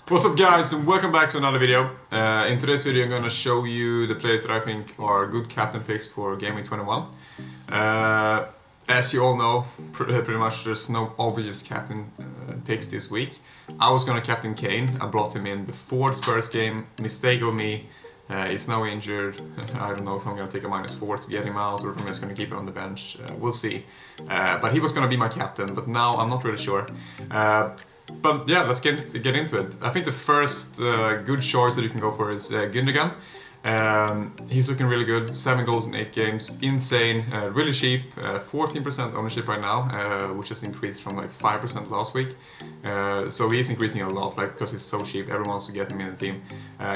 What's up guys, and welcome back to another video. In today's video I'm gonna show you the players that I think are good captain picks for GW21. As you all know, pretty much there's no obvious captain picks this week. I was gonna captain Kane. I brought him in before the Spurs game. Mistake of me. He's now injured. I don't know if I'm gonna take a -4 to get him out or if I'm just gonna keep him on the bench. We'll see. But he was gonna be my captain, but now I'm not really sure. But yeah, let's get into it. I think the first good choice that you can go for is Gündogan. He's looking really good, 7 goals in 8 games, insane, really cheap, 14% ownership right now, which has increased from like 5% last week. So he's increasing a lot, like because he's so cheap, everyone wants to get him in the team.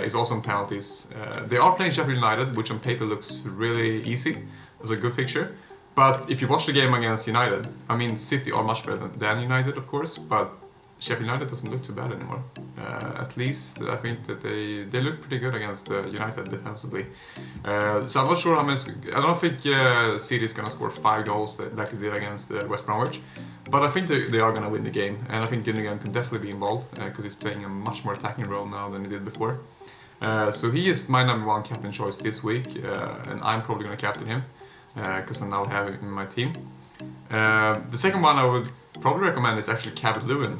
He's also on penalties. They are playing Sheffield United, which on paper looks really easy. It was a good fixture. But if you watch the game against United, I mean City are much better than United of course, but Sheffield United doesn't look too bad anymore. At least I think that they look pretty good against United defensively. So I'm not sure how many. I don't think City is gonna score 5 goals like they did against West Bromwich, but I think they are gonna win the game, and I think Gündogan can definitely be involved because he's playing a much more attacking role now than he did before. So he is my #1 captain choice this week, and I'm probably gonna captain him because I now have him in my team. The second one I would probably recommend is actually Calvert-Lewin.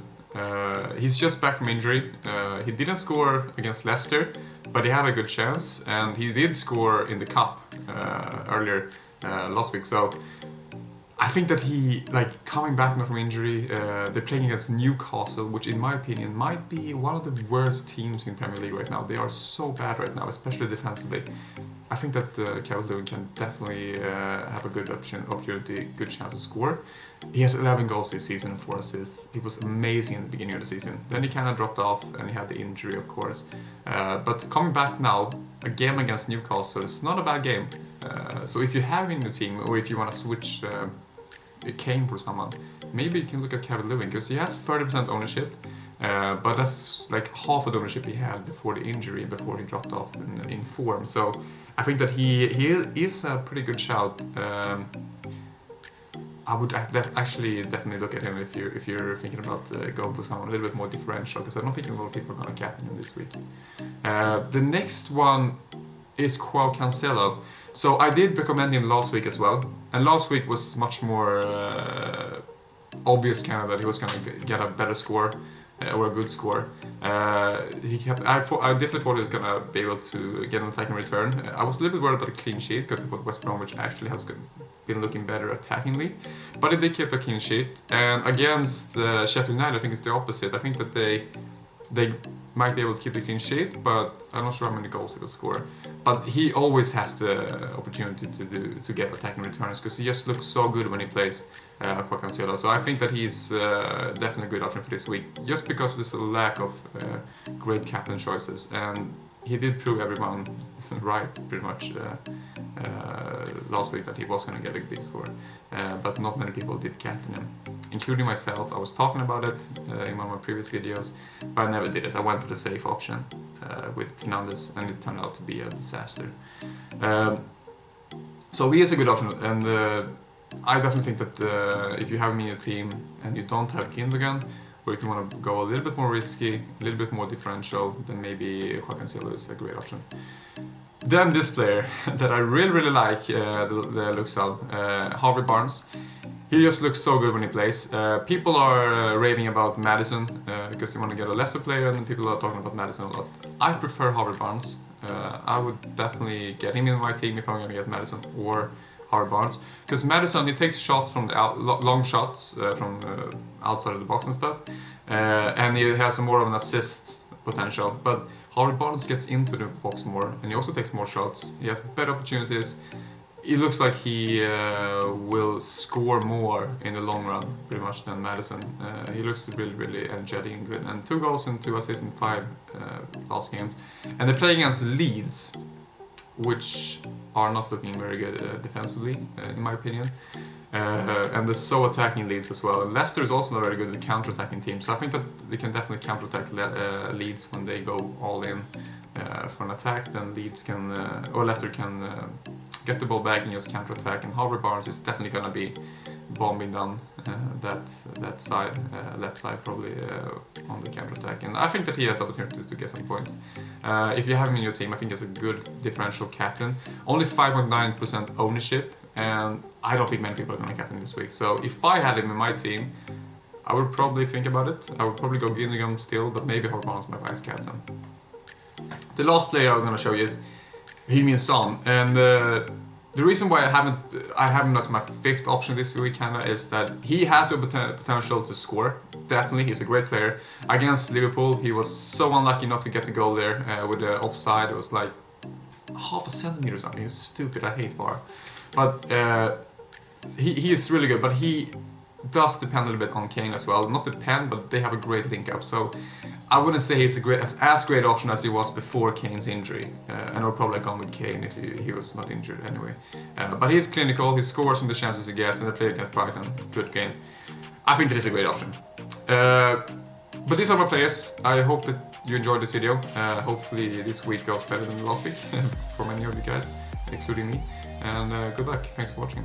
He's just back from injury. He didn't score against Leicester, but he had a good chance, and he did score in the cup earlier last week. So I think that he, like, coming back from injury, they're playing against Newcastle, which in my opinion might be one of the worst teams in Premier League right now. They are so bad right now, especially defensively. I think that Calvert-Lewin can definitely have a good opportunity, good chance to score. He has 11 goals this season and 4 assists. He was amazing in the beginning of the season. Then he kind of dropped off and he had the injury, of course. But coming back now, a game against Newcastle is not a bad game. So if you have him in the team, or if you want to switch Kane for someone, maybe you can look at Calvert-Lewin because he has 30% ownership. But that's like half of the ownership he had before the injury, before he dropped off in form. So I think that he is a pretty good shout. I would actually definitely look at him if you're thinking about going for someone a little bit more differential, because I don't think a lot of people are going to captain him this week. The next one is Cancelo. So I did recommend him last week as well, and last week was much more obvious kind of that he was going to get a better score. Or a good score. I definitely thought he was going to be able to get an attacking return. I was a little bit worried about the clean sheet because I thought West Bromwich actually has been looking better attackingly. But he did keep a clean sheet. And against Sheffield United, I think it's the opposite. I think that they might be able to keep the clean sheet, but I'm not sure how many goals he will score. But he always has the opportunity to get attacking returns because he just looks so good when he plays for Cancelo. So I think that he's definitely a good option for this week, just because there's a lack of great captain choices, and he did prove everyone right pretty much last week that he was going to get a big score. But not many people did captain him, including myself. I was talking about it in one of my previous videos, but I never did it. I went for the safe option with Fernandes, and it turned out to be a disaster. So he is a good option, and I definitely think that if you have him in your team and you don't have Gündogan, or if you want to go a little bit more risky, a little bit more differential, then maybe Cancelo is a great option. Then this player that I really like the looks of, Harvey Barnes. He just looks so good when he plays. People are raving about Madison because they want to get a lesser player, and then people are talking about Madison a lot. I prefer Harvey Barnes. I would definitely get him in my team if I'm going to get Madison or Harvey Barnes, because Madison, he takes shots from the long shots from outside of the box and stuff, and he has more of an assist potential. But Harvey Barnes gets into the box more, and he also takes more shots. He has better opportunities. It looks like he will score more in the long run, pretty much, than Madison. He looks really energetic and good. And 2 goals and 2 assists in 5 last games. And they play against Leeds, which are not looking very good defensively, in my opinion. And they're so attacking Leeds as well. And Leicester is also a very good counter-attacking team, so I think that they can definitely counter-attack Leeds when they go all in for an attack. Then Leeds can, or Leicester can get the ball back and just counter-attack. And Harvey Barnes is definitely gonna bombing down that side, left side probably on the counter attack, and I think that he has opportunities to get some points. If you have him in your team, I think he's a good differential captain. Only 5.9% ownership, and I don't think many people are going to captain this week. So if I had him in my team, I would probably think about it. I would probably go Gündogan still, but maybe Horban's my vice captain. The last player I'm going to show you is Heung-min Son, and the reason why I have him as my 5th option this week kinda is that he has the potential to score. Definitely, he's a great player. Against Liverpool, he was so unlucky not to get the goal there with the offside. It was like half a centimeter or something. It's stupid. I hate VAR. But he is really good. But he does depend a little bit on Kane as well. Not depend, but they have a great link up. So I wouldn't say he's as great option as he was before Kane's injury. And I would probably have gone with Kane if he was not injured anyway. But he's clinical, he scores from the chances he gets, and they play against Brighton. Good game. I think that is a great option. But these are my players. I hope that you enjoyed this video. Hopefully this week goes better than last week for many of you guys, including me. And good luck. Thanks for watching.